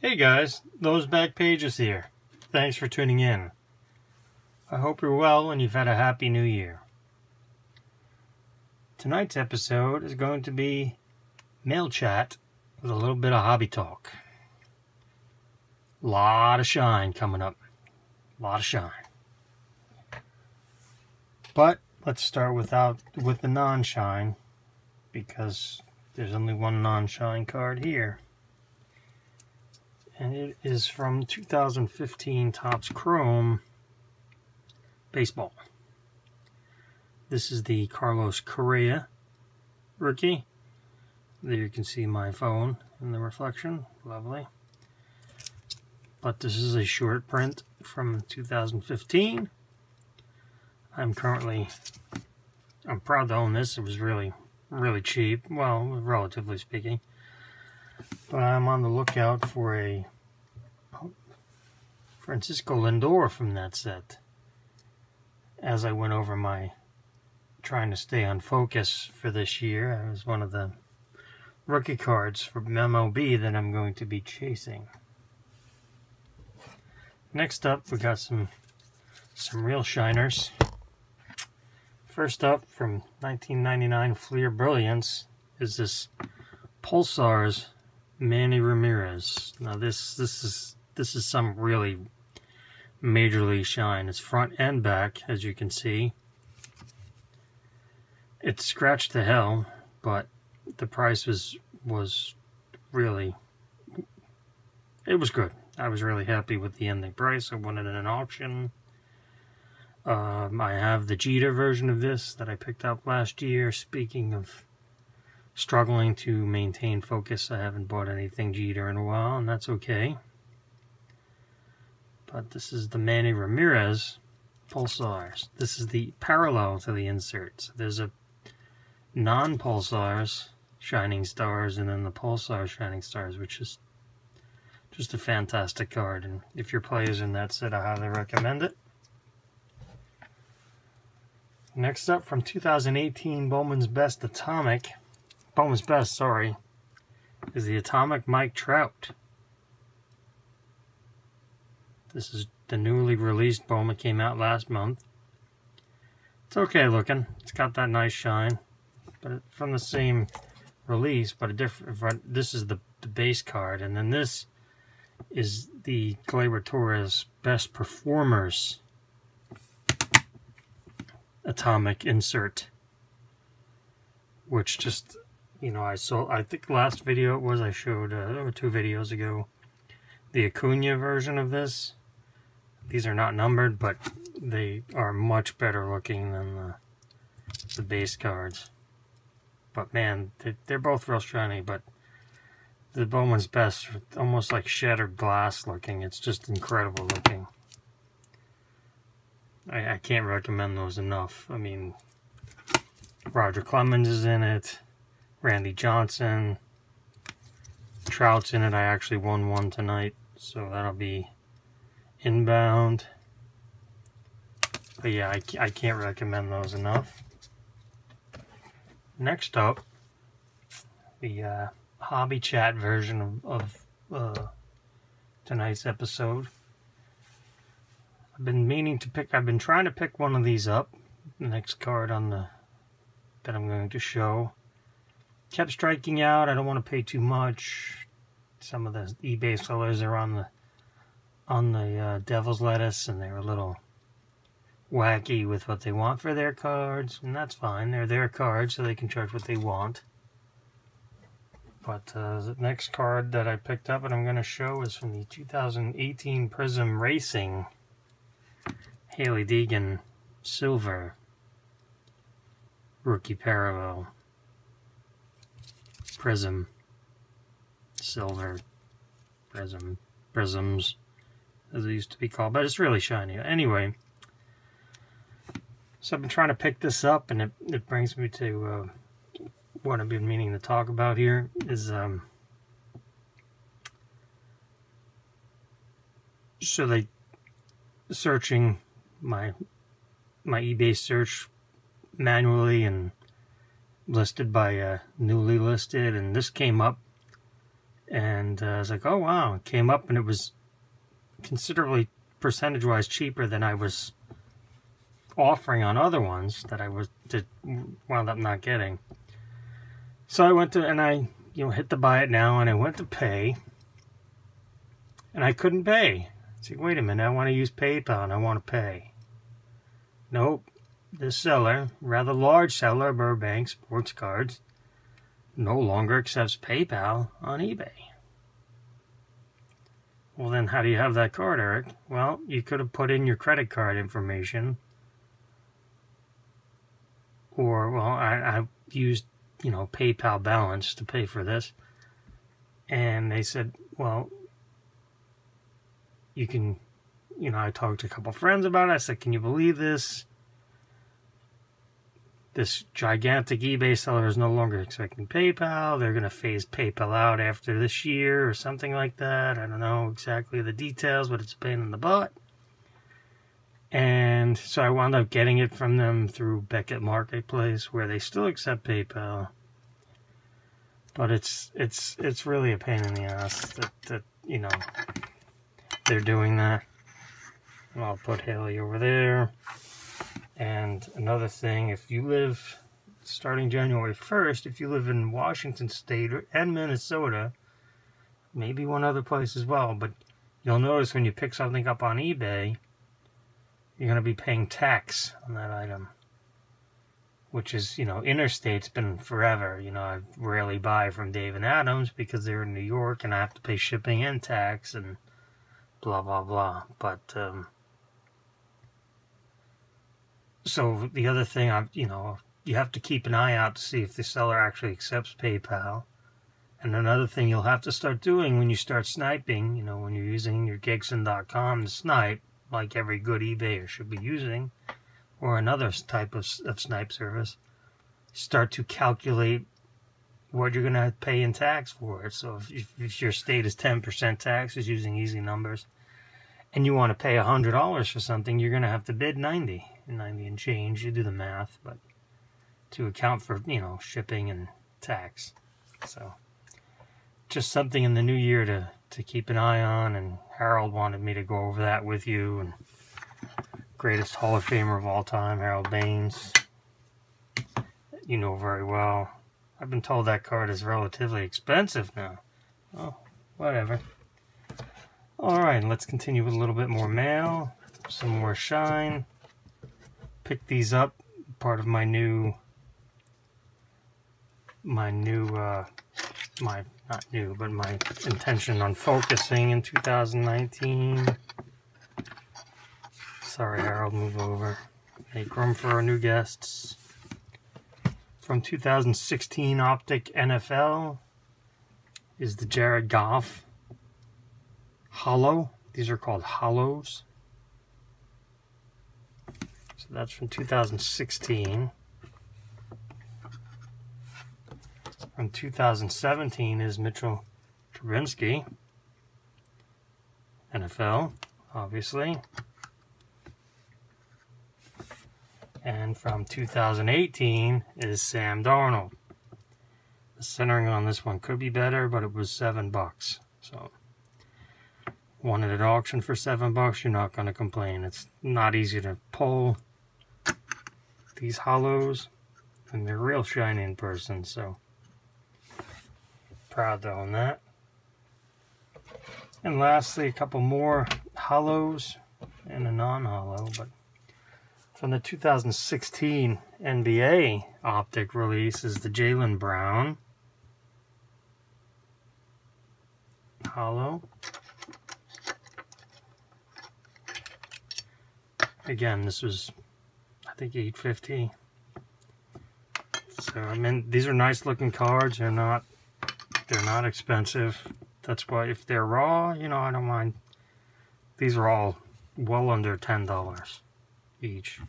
Hey guys, Those Back Pages here. Thanks for tuning in. I hope you're well and you've had a happy new year. Tonight's episode is going to be mail chat with a little bit of hobby talk. Lot of shine coming up. Lot of shine. But let's start with the non-shine, because there's only one non-shine card here. And it is from 2015 Topps Chrome Baseball. This is the Carlos Correa rookie. There you can see my phone in the reflection. Lovely. But this is a short print from 2015. I'm proud to own this. It was really cheap. Well, relatively speaking. But I'm on the lookout for a Francisco Lindor from that set. As I went over my trying to stay on focus for this year, it was one of the rookie cards for MLB that I'm going to be chasing. Next up, we got some real shiners. First up, from 1999 Fleer Brilliance, is this Pulsar's Manny Ramirez. Now this is some really majorly shine. It's front and back, as you can see. It's scratched to hell, but the price was really, it was good. I was really happy with the ending price. I won it in an auction. I have the Jeter version of this that I picked up last year. Speaking of struggling to maintain focus, I haven't bought anything Jeter in a while, and that's okay. But this is the Manny Ramirez Pulsars. This is the parallel to the insert. So there's a non-Pulsars Shining Stars and then the Pulsar Shining Stars, which is just a fantastic card. And if your player's in that set, I highly recommend it. Next up, from 2018 Bowman's Best, is the Atomic Mike Trout. This is the newly released Bowman, came out last month. It's okay looking. It's got that nice shine, but from the same release, but a different. This is the base card, and then this is the Gleyber Torres Best Performers Atomic insert, which just, you know, I think last video it was, I showed, or 2 videos ago, the Acuna version of this. These are not numbered, but they are much better looking than the base cards. But man, they're both real shiny, but the Bowman's Best, almost like shattered glass looking. It's just incredible looking. I can't recommend those enough. I mean, Roger Clemens is in it, Randy Johnson, Trout's in it. I actually won one tonight, so that'll be inbound. But yeah, I can't recommend those enough. Next up, the hobby chat version of tonight's episode. I've been trying to pick one of these up. The next card that I'm going to show kept striking out. I don't want to pay too much. Some of the eBay sellers are on the Devil's Lettuce, and they're a little wacky with what they want for their cards, and that's fine. They're their cards, so they can charge what they want. But the next card that I picked up and I'm going to show is from the 2018 Prism Racing Haley Deegan Silver Rookie Parallel Prism Silver Prisms, as it used to be called, but it's really shiny. Anyway, so I've been trying to pick this up, and it brings me to what I've been meaning to talk about here is so they searching my eBay search manually and listed by newly listed, and this came up And I was like, oh wow, it came up and it was considerably percentage-wise cheaper than I was offering on other ones that I wound up not getting. So I went to, and I hit the buy it now, and I went to pay, and I couldn't pay. I said, wait a minute, I want to use PayPal and I want to pay. Nope, this seller, rather large seller, Burbank Sports Cards, no longer accepts PayPal on eBay. Well, then how do you have that card, Eric? Well, you could have put in your credit card information. Or, well, I used, PayPal balance to pay for this. And they said, well, you can, I talked to a couple friends about it. I said, can you believe this? This gigantic eBay seller is no longer expecting PayPal. They're going to phase PayPal out after this year or something like that. I don't know exactly the details, but it's a pain in the butt. And so I wound up getting it from them through Beckett Marketplace, where they still accept PayPal. But it's really a pain in the ass that they're doing that. And I'll put Haley over there. And another thing, if you live, starting January 1st, if you live in Washington State and Minnesota, maybe one other place as well, but you'll notice when you pick something up on eBay, you're going to be paying tax on that item, which is, interstate's been forever. I rarely buy from Dave and Adams because they're in New York and I have to pay shipping and tax and blah, blah, blah. But, so the other thing, you have to keep an eye out to see if the seller actually accepts PayPal. And another thing you'll have to start doing when you start sniping, when you're using your Gigson.com to snipe, like every good eBayer should be using, or another type of snipe service, start to calculate what you're going to pay in tax for it. So if your state is 10% taxes, using easy numbers, and you want to pay $100 for something, you're going to have to bid 90 and change. You do the math, but to account for, shipping and tax. So just something in the new year to keep an eye on, and Harold wanted me to go over that with you. And greatest Hall of Famer of all time, Harold Baines, you know very well. I've been told that card is relatively expensive now. Oh, whatever. Alright, let's continue with a little bit more mail, some more shine. Picked these up, part of my intention on focusing in 2019. Sorry, Harold, move over. Make room for our new guests. From 2016 Optic NFL is the Jared Goff Hollow. These are called hollows. So that's from 2016. From 2017 is Mitchell Trubisky, NFL, obviously. And from 2018 is Sam Darnold. The centering on this one could be better, but it was $7. So, won it at auction for $7. You're not going to complain. It's not easy to pull these hollows, and they're real shiny in person. So, proud to own that. And lastly, a couple more hollows and a non-hollow, but from the 2016 NBA Optic release is the Jaylen Brown hollow. Again, this was, I think, $8.50. So, I mean, these are nice looking cards. They're not expensive. That's why, if they're raw, I don't mind. These are all well under $10 each.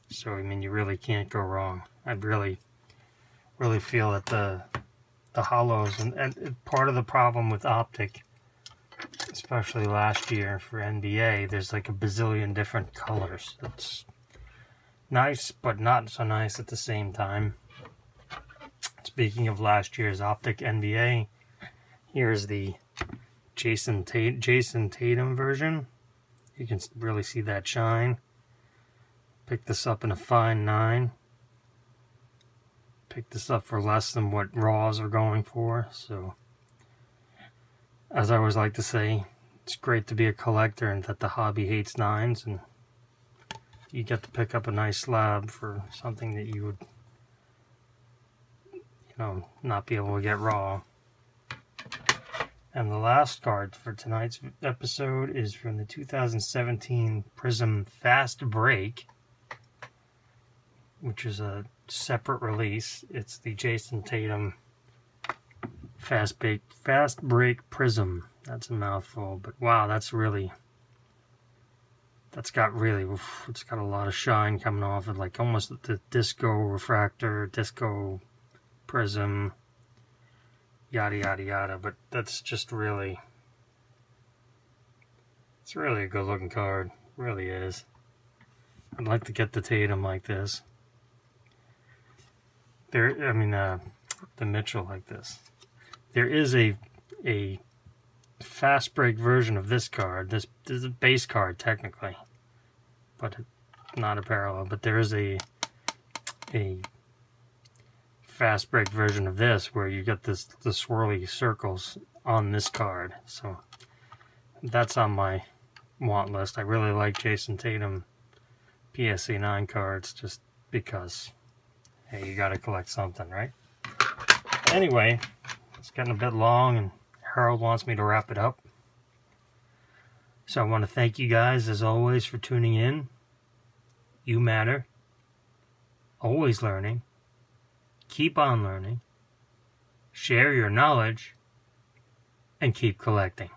So, I mean, you really can't go wrong. I really feel that the hollows, and part of the problem with Optic, especially last year for NBA, there's like a bazillion different colors. It's nice, but not so nice at the same time. Speaking of last year's Optic NBA, Here's the Jason Tatum version. You can really see that shine. Picked this up in a fine 9. Picked this up for less than what raws are going for. So, as I always like to say, it's great to be a collector and that the hobby hates 9s, and you get to pick up a nice slab for something that you would, not be able to get raw. And the last card for tonight's episode is from the 2017 Prism Fast Break, which is a separate release. It's the Jason Tatum Fast Break Prism. That's a mouthful, but wow, it's got a lot of shine coming off it, like almost the disco refractor, disco prism, yada yada yada. But that's just really, it's really a good looking card. It really is. I'd like to get the Tatum like this. The Mitchell like this. There is a fast break version of this card. This is a base card technically, but not a parallel. But there is a fast break version of this where you get the swirly circles on this card. So that's on my want list. I really like Jason Tatum PSA 9 cards just because, hey, you gotta collect something, right? Anyway, it's getting a bit long and Harold wants me to wrap it up. So I want to thank you guys as always for tuning in. You matter. Always learning. Keep on learning. Share your knowledge. And keep collecting.